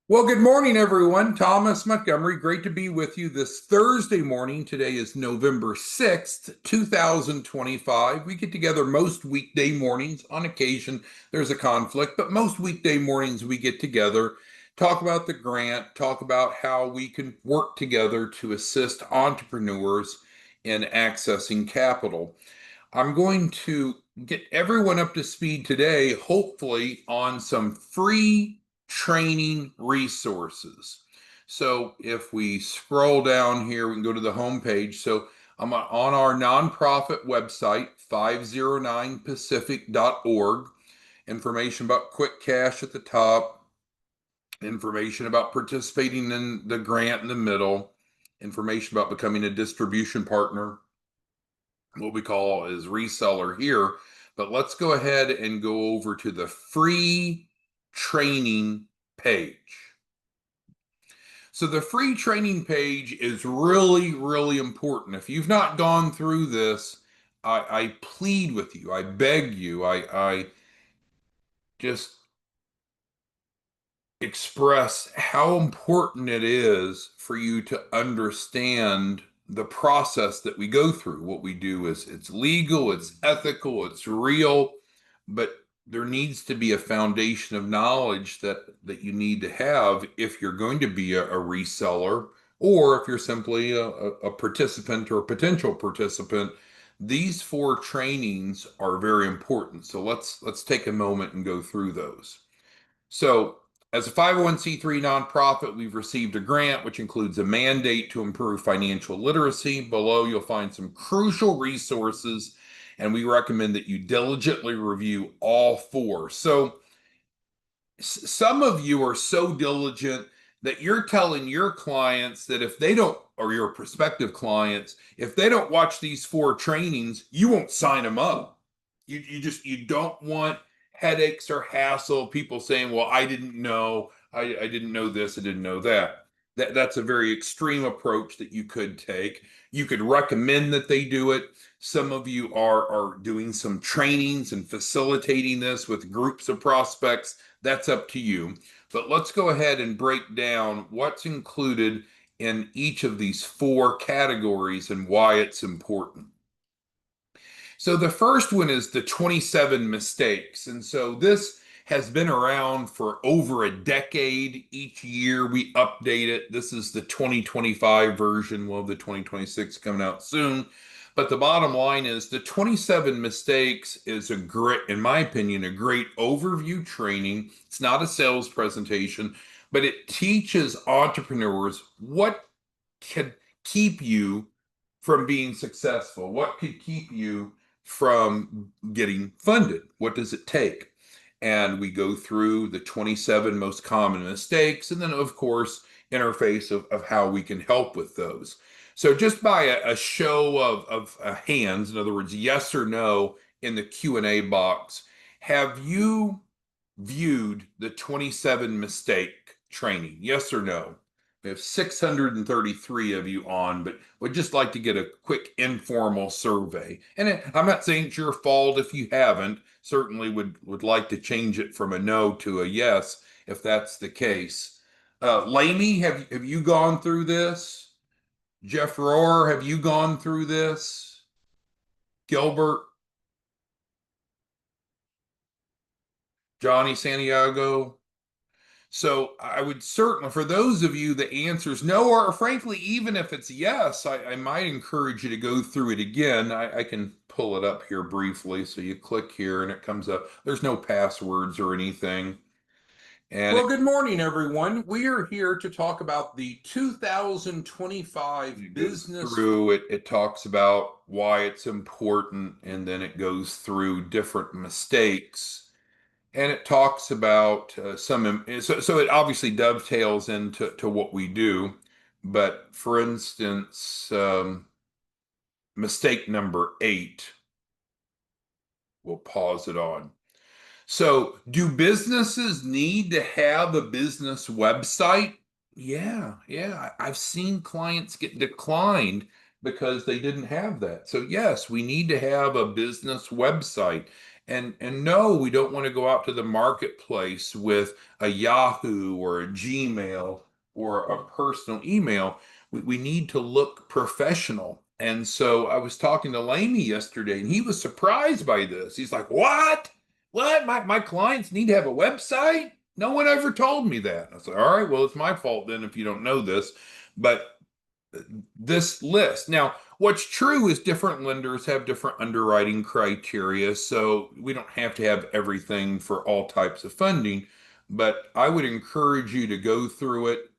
Well, good morning, everyone. Thomas Montgomery, great to be with you this Thursday morning. Today is November 6th, 2025. We get together most weekday mornings. On occasion, there's a conflict, but most weekday mornings we get together, talk about the grant, talk about how we can work together to assist entrepreneurs in accessing capital. I'm going to get everyone up to speed today, hopefully, on some free training resources. So if we scroll down here, we can go to the home page. So I'm on our nonprofit website, 509pacific.org. Information about QuickCash at the top, information about participating in the grant in the middle, information about becoming a distribution partner, what we call is reseller here. But let's go ahead and go over to the free training page. So the free training page is really, really important. If you've not gone through this, I plead with you, I beg you, I just express how important it is for you to understand the process that we go through. What we do is it's legal, it's ethical, it's real, but there needs to be a foundation of knowledge that you need to have if you're going to be a reseller, or if you're simply a participant or a potential participant. These four trainings are very important. So let's take a moment and go through those. So, as a 501(c)(3) nonprofit, we've received a grant which includes a mandate to improve financial literacy. Below, you'll find some crucial resources, and we recommend that you diligently review all four. So, some of you are so diligent that you're telling your clients that if they don't, or your prospective clients, if they don't watch these four trainings, you won't sign them up. You don't want headaches or hassle, people saying, well, I didn't know, I didn't know this, I didn't know that. That's a very extreme approach that you could take. You could recommend that they do it. Some of you are doing some trainings and facilitating this with groups of prospects. That's up to you. But let's go ahead and break down what's included in each of these four categories and why it's important. So the first one is the 27 mistakes. And so this has been around for over a decade. Each year we update it. This is the 2025 version. We'll have the 2026 coming out soon. But the bottom line is the 27 mistakes is a great, in my opinion, a great overview training. It's not a sales presentation, but it teaches entrepreneurs what can keep you from being successful, what could keep you from getting funded. What does it take? And we go through the 27 most common mistakes, and then, of course, interface of how we can help with those. So just by a show of hands, in other words, yes or no in the Q&A box, have you viewed the 27 mistake training? Yes or no? We have 633 of you on, but would just like to get a quick informal survey. And I'm not saying it's your fault if you haven't. Certainly would like to change it from a no to a yes if that's the case. Lamy, have you gone through this? Jeff Rohr, have you gone through this? Gilbert, Johnny Santiago? So I would certainly, for those of you the answer is no, or frankly, even if it's yes, I might encourage you to go through it again. I can pull it up here briefly. So you click here and it comes up. There's no passwords or anything. And well, good morning, everyone. We are here to talk about the 2025 business. Through it, it talks about why it's important, and then it goes through different mistakes, and it talks about so it obviously dovetails into what we do. But for instance, mistake number 8, we'll pause it on. So do businesses need to have a business website? Yeah, I've seen clients get declined because they didn't have that. So yes, we need to have a business website. And no, we don't want to go out to the marketplace with a Yahoo or a Gmail or a personal email. We need to look professional. And so I was talking to Lamy yesterday, and he was surprised by this. He's like, "What? What? My clients need to have a website? No one ever told me that." I said, "All right, well, it's my fault then if you don't know this." But this list. Now, what's true is different lenders have different underwriting criteria, so we don't have to have everything for all types of funding, but I would encourage you to go through it,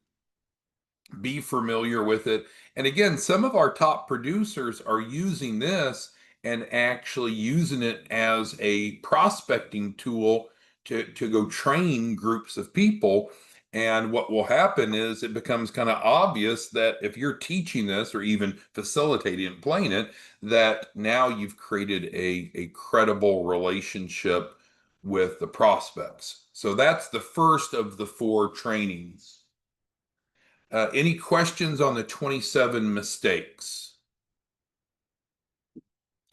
be familiar with it. And again, some of our top producers are using this and actually using it as a prospecting tool to go train groups of people. And what will happen is it becomes kind of obvious that if you're teaching this or even facilitating and playing it, that now you've created a credible relationship with the prospects. So that's the first of the 4 trainings. Any questions on the 27 mistakes?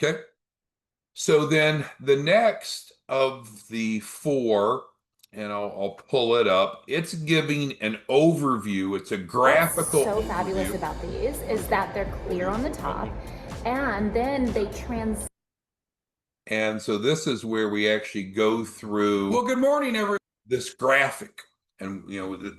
Okay. So then the next of the 4, and I'll pull it up, it's giving an overview. It's a graphical What's so overview. fabulous about these is that they're clear on the top, and then they And so this is where we actually go through, well, good morning, everyone, this graphic. And,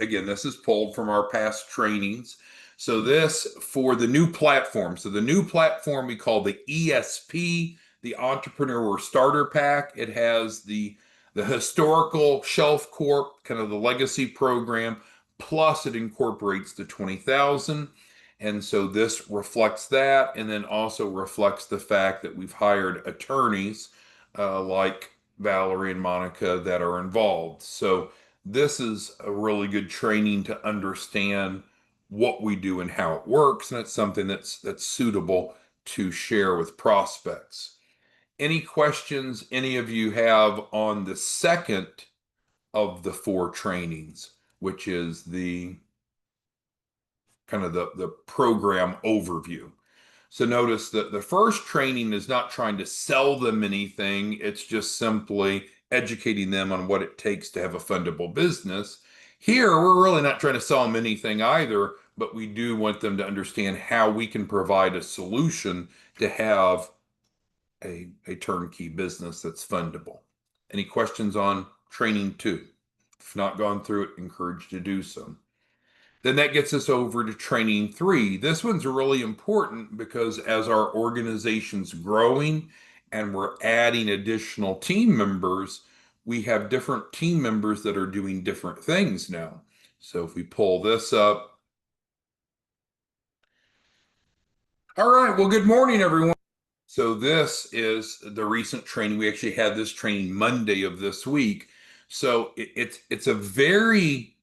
again, this is pulled from our past trainings. So this for the new platform. So the new platform we call the ESP, the Entrepreneur Starter Pack. It has the historical Shelf Corp, kind of the legacy program, plus it incorporates the 20,000. And so this reflects that, and then also reflects the fact that we've hired attorneys like Valerie and Monica that are involved. So this is a really good training to understand what we do and how it works, and it's something that's suitable to share with prospects. Any questions any of you have on the second of the 4 trainings, which is the kind of the program overview? So notice that the first training is not trying to sell them anything. It's just simply educating them on what it takes to have a fundable business. Here, we're really not trying to sell them anything either, but we do want them to understand how we can provide a solution to have a turnkey business that's fundable. Any questions on training 2? If not gone through it, encouraged to do so. Then that gets us over to training 3. This one's really important because as our organization's growing and we're adding additional team members, we have different team members that are doing different things now. So if we pull this up. All right, well, good morning, everyone. So this is the recent training. We actually had this training Monday of this week. So it's a very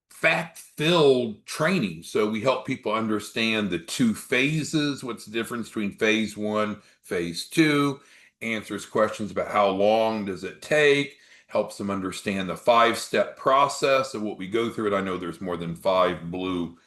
fact-filled training. So we help people understand the 2 phases, what's the difference between phase 1, phase 2, answers questions about how long does it take, helps them understand the 5-step process of what we go through. And I know there's more than 5 blue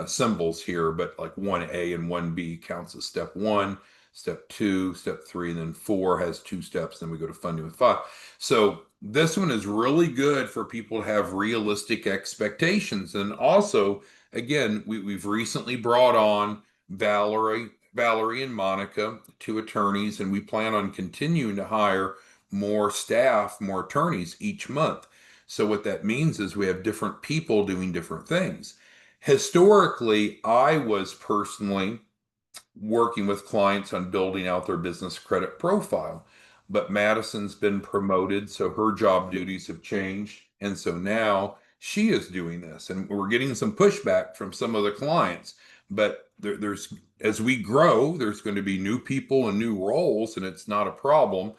symbols here, but like 1A and 1B counts as step 1, step 2, step 3, and then 4 has 2 steps. Then we go to funding with 5. So this one is really good for people to have realistic expectations. And also, again, we've recently brought on Valerie and Monica, 2 attorneys, and we plan on continuing to hire more staff, more attorneys each month. So what that means is we have different people doing different things. Historically, I was personally working with clients on building out their business credit profile. But Madison's been promoted, so her job duties have changed. And so now she is doing this. And we're getting some pushback from some of the clients. But there's, as we grow, there's going to be new people and new roles, and it's not a problem.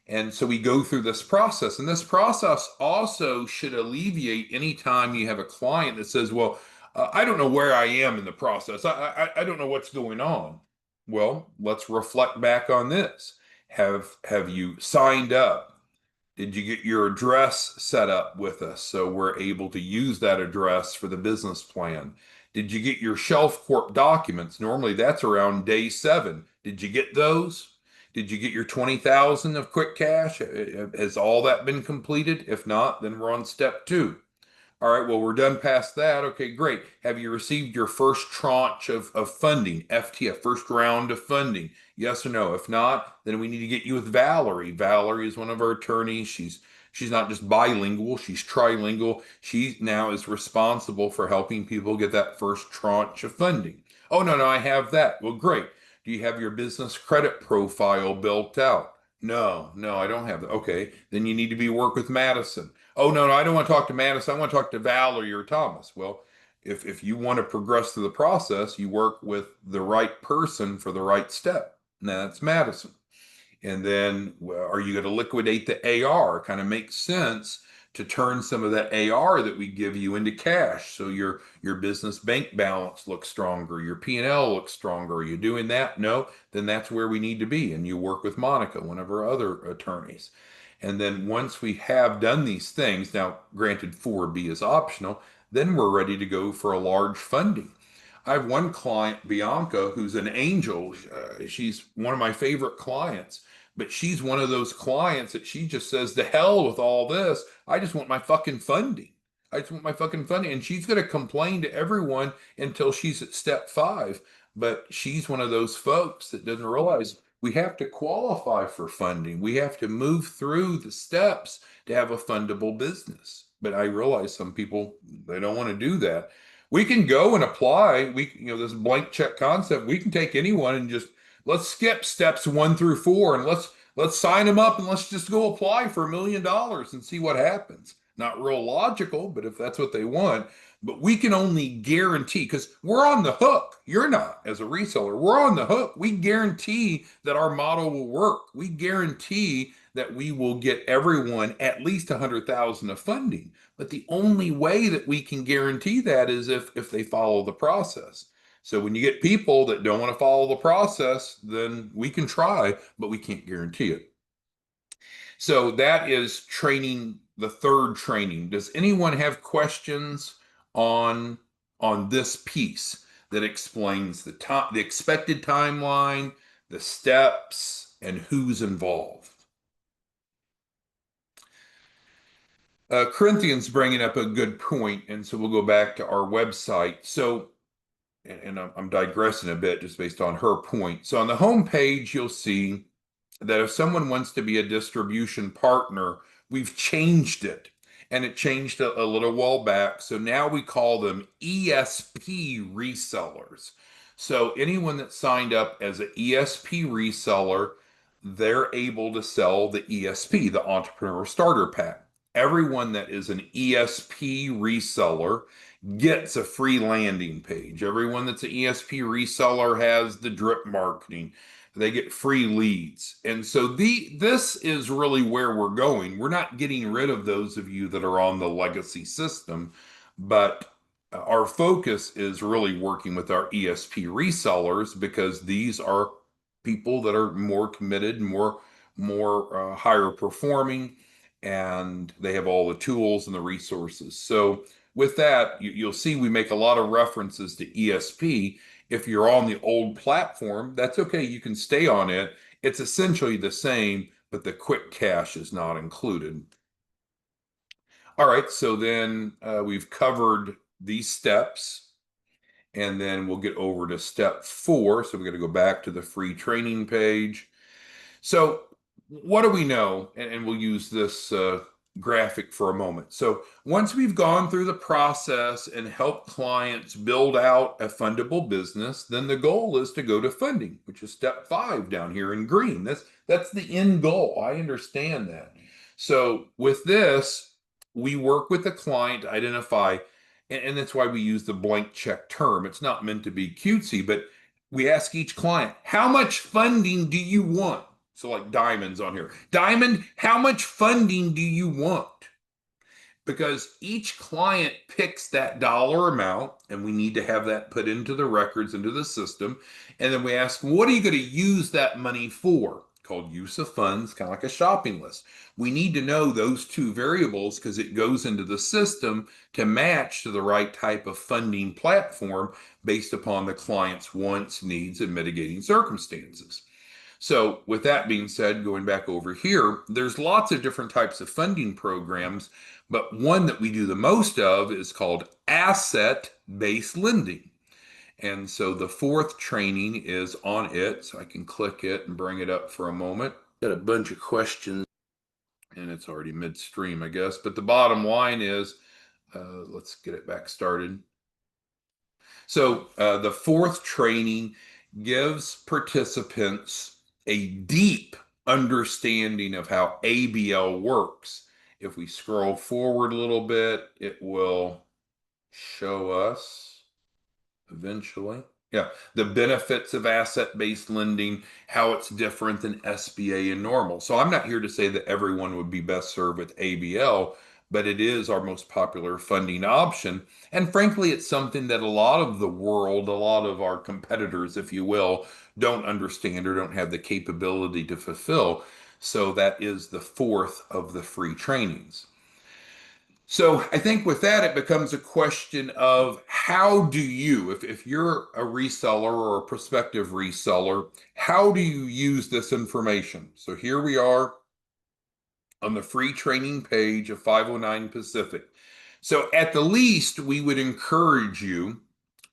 And so we go through this process, and this process also should alleviate any time you have a client that says, well, I don't know where I am in the process. I don't know what's going on. Well, let's reflect back on this. Have you signed up? Did you get your address set up with us so we're able to use that address for the business plan? Did you get your Shelf Corp documents? Normally that's around day 7. Did you get those? Did you get your 20,000 of QuickCash? Has all that been completed? If not, then we're on step two. All right, well, we're done past that. Okay, great. Have you received your first tranche of funding, FTF, first round of funding? Yes or no? If not, then we need to get you with Valerie. Valerie is one of our attorneys. She's not just bilingual, she's trilingual. She now is responsible for helping people get that first tranche of funding. Oh, no, no, I have that. Well, great. Do you have your business credit profile built out? No, no, I don't have that. Okay, then you need to be work with Madison. Oh, no, no, I don't want to talk to Madison. I want to talk to Valerie or Thomas. Well, if you want to progress through the process, you work with the right person for the right step. And that's Madison. And then are you going to liquidate the AR? Kind of makes sense to turn some of that AR that we give you into cash. So your business bank balance looks stronger, your P&L looks stronger. Are you doing that? No, then that's where we need to be. And you work with Monica, one of our other attorneys. And then once we have done these things, now granted 4B is optional, then we're ready to go for a large funding. I have one client, Bianca, who's an angel. She's one of my favorite clients, but she's one of those clients that she just says, "To hell with all this. I just want my fucking funding. I just want my fucking funding." And she's going to complain to everyone until she's at step five. But she's one of those folks that doesn't realize we have to qualify for funding. We have to move through the steps to have a fundable business. But I realize some people, they don't want to do that. We can go and apply. This blank check concept, we can take anyone and just let's skip steps 1 through 4 and let's sign them up and let's just go apply for $1 million and see what happens. Not real logical, but if that's what they want. But we can only guarantee, because we're on the hook. You're not, as a reseller. We're on the hook. We guarantee that our model will work. We guarantee that we will get everyone at least 100,000 of funding. But the only way that we can guarantee that is if they follow the process. So when you get people that don't want to follow the process, then we can try, but we can't guarantee it. So that is training, the third training. Does anyone have questions on this piece that explains the expected timeline, the steps, and who's involved? Corinthians bringing up a good point, and so we'll go back to our website. So, and I'm digressing a bit just based on her point. So on the home page, you'll see that if someone wants to be a distribution partner, we've changed it. And it changed a little while back. So now we call them ESP resellers. So anyone that signed up as an ESP reseller, they're able to sell the ESP, the Entrepreneur Starter Pack. Everyone that is an ESP reseller gets a free landing page. Everyone that's an ESP reseller has the drip marketing. They get free leads. And so this is really where we're going. We're not getting rid of those of you that are on the legacy system, but our focus is really working with our ESP resellers, because these are people that are more committed, more higher performing, and they have all the tools and the resources. So with that, you'll see we make a lot of references to ESP. If you're on the old platform, that's okay. You can stay on it. It's essentially the same, but the QuickCash is not included. All right, so then we've covered these steps, and then we'll get over to step 4. So we're going to go back to the free training page. So what do we know? And we'll use this graphic for a moment. So once we've gone through the process and helped clients build out a fundable business, then the goal is to go to funding, which is step 5 down here in green. That's the end goal. I understand that. So with this, we work with the client to identify, and that's why we use the blank check term. It's not meant to be cutesy, but we ask each client, how much funding do you want? So like Diamond's on here. Diamond, how much funding do you want? Because each client picks that dollar amount, and we need to have that put into the records, into the system. And then we ask, what are you going to use that money for? Called use of funds, kind of like a shopping list. We need to know those two variables because it goes into the system to match to the right type of funding platform based upon the client's wants, needs, and mitigating circumstances. So, with that being said, going back over here, there's lots of different types of funding programs, but one that we do the most of is called asset-based lending. And so the fourth training is on it. So I can click it and bring it up for a moment. Got a bunch of questions and it's already midstream, I guess. But the bottom line is, let's get it back started. So the fourth training gives participants a deep understanding of how ABL works. If we scroll forward a little bit, it will show us eventually. Yeah, the benefits of asset-based lending, how it's different than SBA and normal. So I'm not here to say that everyone would be best served with ABL, but it is our most popular funding option. And frankly, it's something that a lot of the world, a lot of our competitors, if you will, don't understand or don't have the capability to fulfill. So that is the fourth of the free trainings. So I think with that, it becomes a question of how do you, if you're a reseller or a prospective reseller, how do you use this information? So here we are on the free training page of 509 Pacific. So at the least, we would encourage you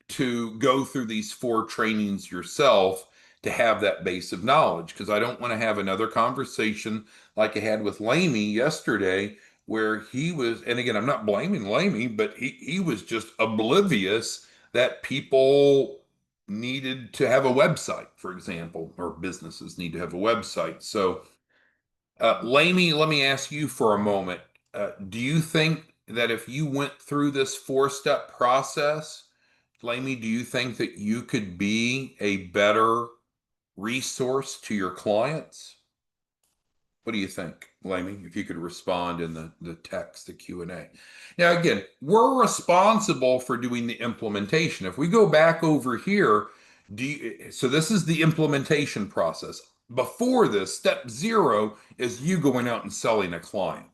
to go through these four trainings yourself to have that base of knowledge. Because I don't want to have another conversation like I had with Lamy yesterday, where he was, and again, I'm not blaming Lamy, but he was just oblivious that people needed to have a website, for example, or businesses need to have a website. So, Lamy, let me ask you for a moment. Do you think that if you went through this four-step process, Lamy, do you think that you could be a better resource to your clients? What do you think, Lamy? If you could respond in the text, the Q&A. Now, again, we're responsible for doing the implementation. If we go back over here, so this is the implementation process. Before this, step zero is you going out and selling a client.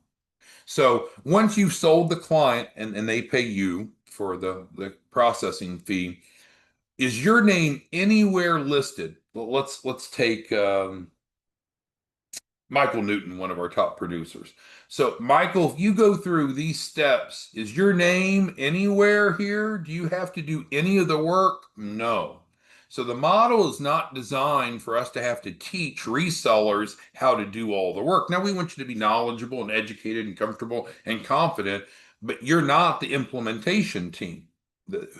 So once you've sold the client and they pay you for the processing fee, is your name anywhere listed? Well, let's take Michael Newton, one of our top producers. So, Michael, if you go through these steps, is your name anywhere here? Do you have to do any of the work? No. So, the model is not designed for us to have to teach resellers how to do all the work. Now, we want you to be knowledgeable and educated and comfortable and confident, but you're not the implementation team.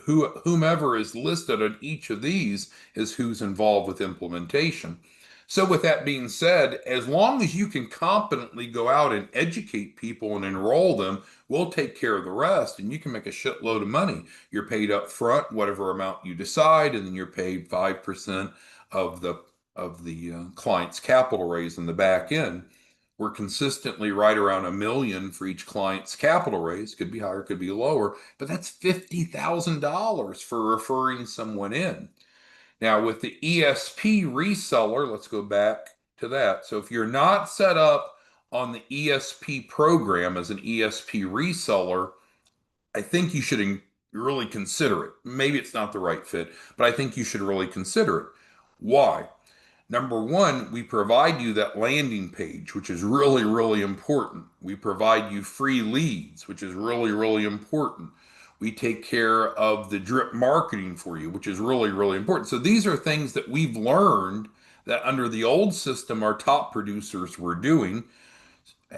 Whomever is listed on each of these is who's involved with implementation. So, with that being said, as long as you can competently go out and educate people and enroll them, we'll take care of the rest, and you can make a shitload of money. You're paid up front, whatever amount you decide, and then you're paid 5% of the client's capital raise in the back end. We're consistently right around $1 million for each client's capital raise. Could be higher, could be lower, but that's $50,000 for referring someone in. Now, with the ESP reseller, let's go back to that. So if you're not set up on the ESP program as an ESP reseller, I think you should really consider it. Maybe it's not the right fit, but I think you should really consider it. Why? Number one, we provide you that landing page, which is really, really important. We provide you free leads, which is really, really important. We take care of the drip marketing for you, which is really, really important. So these are things that we've learned that under the old system, our top producers were doing.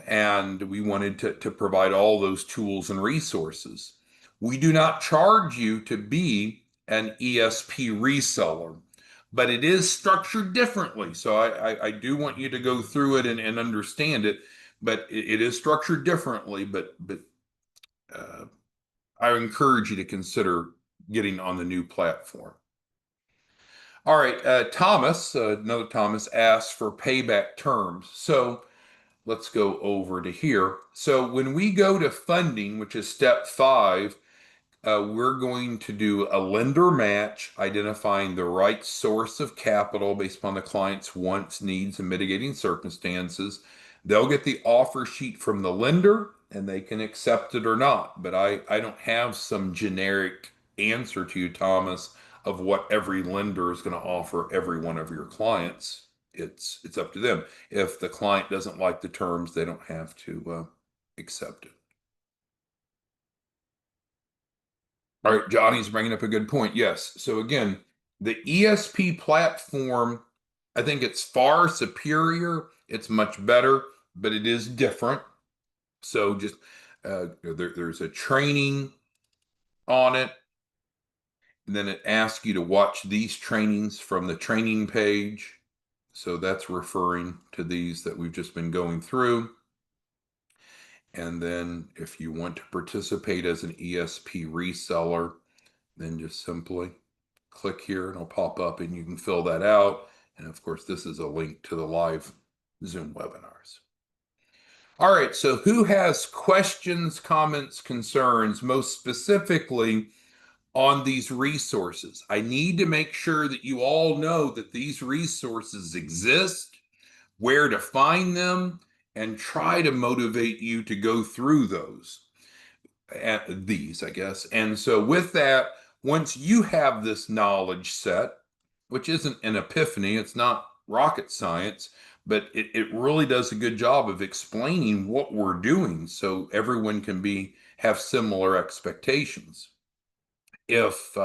And we wanted to provide all those tools and resources. We do not charge you to be an ESP reseller, but it is structured differently. So I do want you to go through it and understand it, but it is structured differently. But I encourage you to consider getting on the new platform. All right, Thomas, another Thomas asks for payback terms. So let's go over to here. So when we go to funding, which is step 5, we're going to do a lender match, identifying the right source of capital based upon the client's wants, needs, and mitigating circumstances. They'll get the offer sheet from the lender and they can accept it or not. But I don't have some generic answer to you, Thomas, of what every lender is going to offer every one of your clients. it's up to them. If the client doesn't like the terms, they don't have to accept it. All right, Johnny's bringing up a good point. Yes. So again, the ESP platform, I think it's far superior. It's much better, but it is different. So just there's a training on it, and then it asks you to watch these trainings from the training page. So that's referring to these that we've just been going through. And then if you want to participate as an ESP reseller, then just simply click here and it'll pop up and you can fill that out. And of course, this is a link to the live Zoom webinars. All right, so who has questions, comments, concerns, most specifically on these resources? I need to make sure that you all know that these resources exist, where to find them, and try to motivate you to go through those. These, I guess. And so, with that, once you have this knowledge set, which isn't an epiphany, it's not rocket science, but it really does a good job of explaining what we're doing so everyone can have similar expectations. If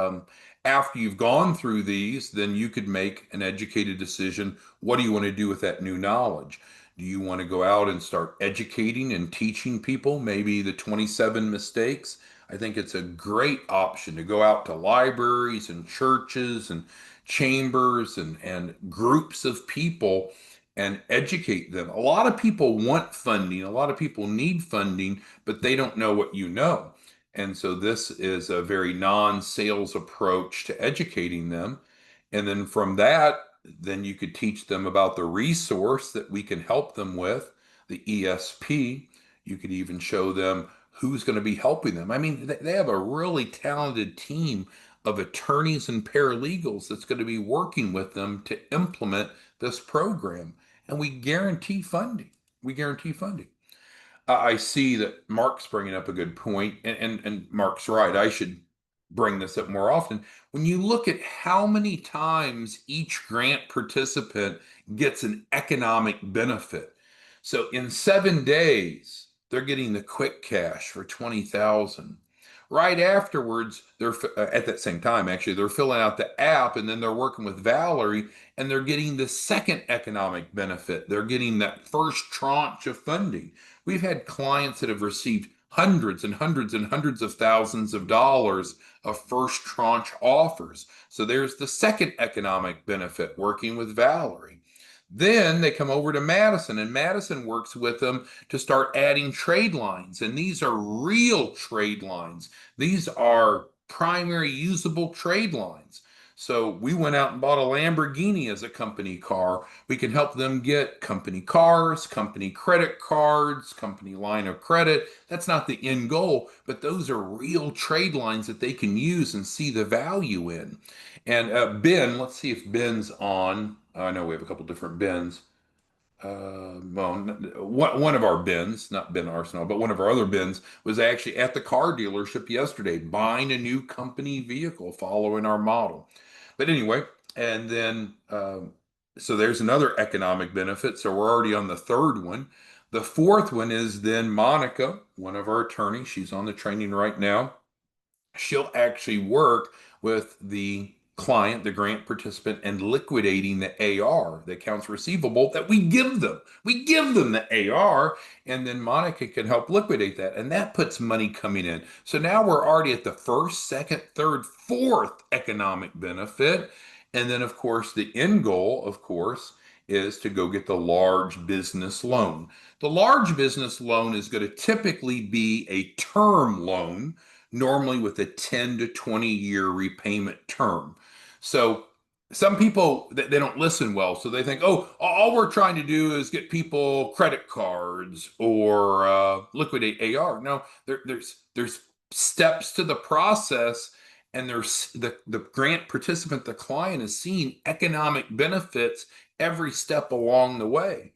after you've gone through these, then you could make an educated decision. What do you want to do with that new knowledge? Do you want to go out and start educating and teaching people maybe the 27 mistakes? I think it's a great option to go out to libraries and churches and chambers and groups of people and educate them. A lot of people want funding, a lot of people need funding, but they don't know what you know. And so this is a very non-sales approach to educating them. And then from that, then you could teach them about the resource that we can help them with, the ESP. You could even show them who's going to be helping them. I mean, they have a really talented team of attorneys and paralegals that's going to be working with them to implement this program. And we guarantee funding. We guarantee funding. I see that Mark's bringing up a good point, and Mark's right. I should bring this up more often. When you look at how many times each grant participant gets an economic benefit, so in 7 days they're getting the QuickCash for 20,000. Right afterwards, they're at that same time actually they're filling out the app, and then they're working with Valerie, and they're getting the second economic benefit. They're getting that first tranche of funding. We've had clients that have received hundreds and hundreds and hundreds of thousands of dollars of first tranche offers. So there's the second economic benefit working with Valerie. Then they come over to Madison, and Madison works with them to start adding trade lines. And these are real trade lines. These are primary usable trade lines. So we went out and bought a Lamborghini as a company car. We can help them get company cars, company credit cards, company line of credit. That's not the end goal, but those are real trade lines that they can use and see the value in. And Ben, let's see if Ben's on. I know we have a couple different Bens. Well, one of our Bens, not Ben Arsenal, but one of our other Bens was actually at the car dealership yesterday buying a new company vehicle following our model. But anyway, and then so there's another economic benefit. So we're already on the third one. The fourth one is then Monica, one of our attorneys. She's on the training right now. She'll actually work with the client, the grant participant, and liquidating the AR, the accounts receivable that we give them. We give them the AR, and then Monica can help liquidate that. And that puts money coming in. So now we're already at the first, second, third, fourth economic benefit. And then, of course, the end goal, of course, is to go get the large business loan. The large business loan is going to typically be a term loan, normally with a 10 to 20 year repayment term. So some people they don't listen well, so they think, oh, all we're trying to do is get people credit cards or liquidate AR. No, there's steps to the process, and there's the grant participant, the client, is seeing economic benefits every step along the way.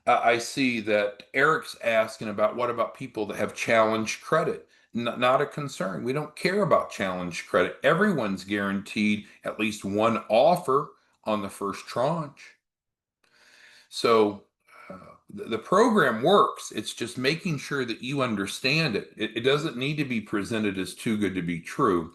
I see that Eric's asking about what about people that have challenged credit? Not a concern. We don't care about challenged credit. Everyone's guaranteed at least one offer on the first tranche. So the program works. It's just making sure that you understand it. It doesn't need to be presented as too good to be true.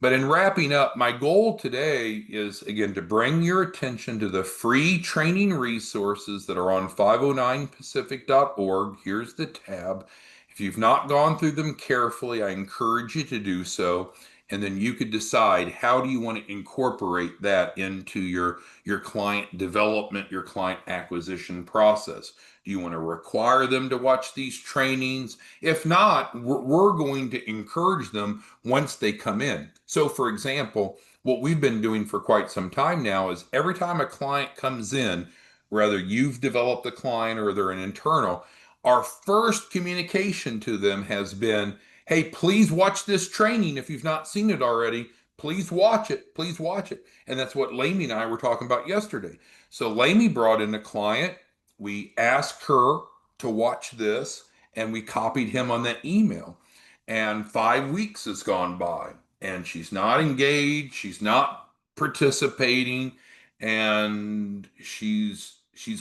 But in wrapping up, my goal today is again to bring your attention to the free training resources that are on 509pacific.org. Here's the tab. If you've not gone through them carefully, I encourage you to do so. And then you could decide how do you want to incorporate that into your client development, your client acquisition process. Do you want to require them to watch these trainings? If not, we're going to encourage them once they come in. So, for example, what we've been doing for quite some time now is every time a client comes in, whether you've developed the client or they're an internal, our first communication to them has been, hey, please watch this training if you've not seen it already. Please watch it. Please watch it. And that's what Lamy and I were talking about yesterday. So Lamy brought in a client. We asked her to watch this and we copied him on that email. And 5 weeks has gone by and she's not engaged, she's not participating, and she's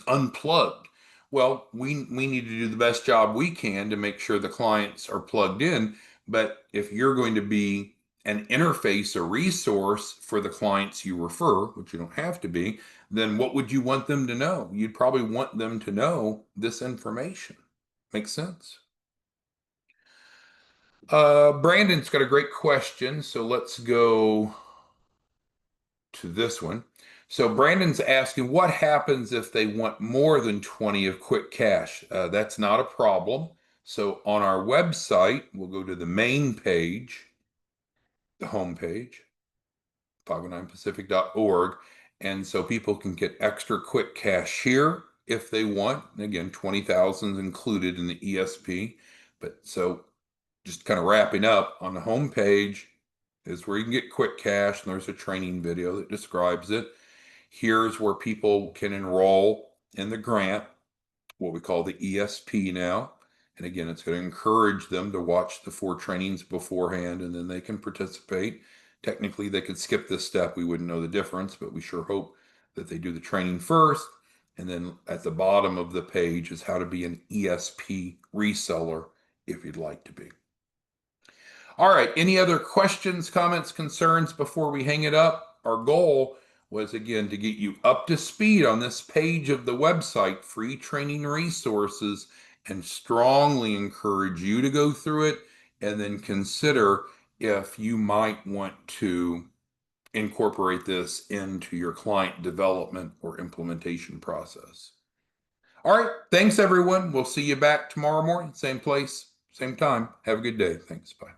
unplugged. Well, we need to do the best job we can to make sure the clients are plugged in. But if you're going to be an interface, a resource for the clients you refer, which you don't have to be, then what would you want them to know? You'd probably want them to know this information. Makes sense? Brandon's got a great question, so let's go to this one. So Brandon's asking, what happens if they want more than 20 of QuickCash? That's not a problem. So on our website, we'll go to the main page, the home page, 509pacific.org. And so people can get extra QuickCash here if they want. Again, 20,000 is included in the ESP. But so just kind of wrapping up on the home page is where you can get QuickCash, and there's a training video that describes it. Here's where people can enroll in the grant, what we call the ESP now. And again, it's going to encourage them to watch the 4 trainings beforehand, and then they can participate. Technically, they could skip this step. We wouldn't know the difference, but we sure hope that they do the training first. And then at the bottom of the page is how to be an ESP reseller if you'd like to be. All right. Any other questions, comments, concerns before we hang it up? Our goal was, again, to get you up to speed on this page of the website, free training resources, and strongly encourage you to go through it and then consider if you might want to incorporate this into your client development or implementation process. All right. Thanks, everyone. We'll see you back tomorrow morning, same place, same time. Have a good day. Thanks. Bye.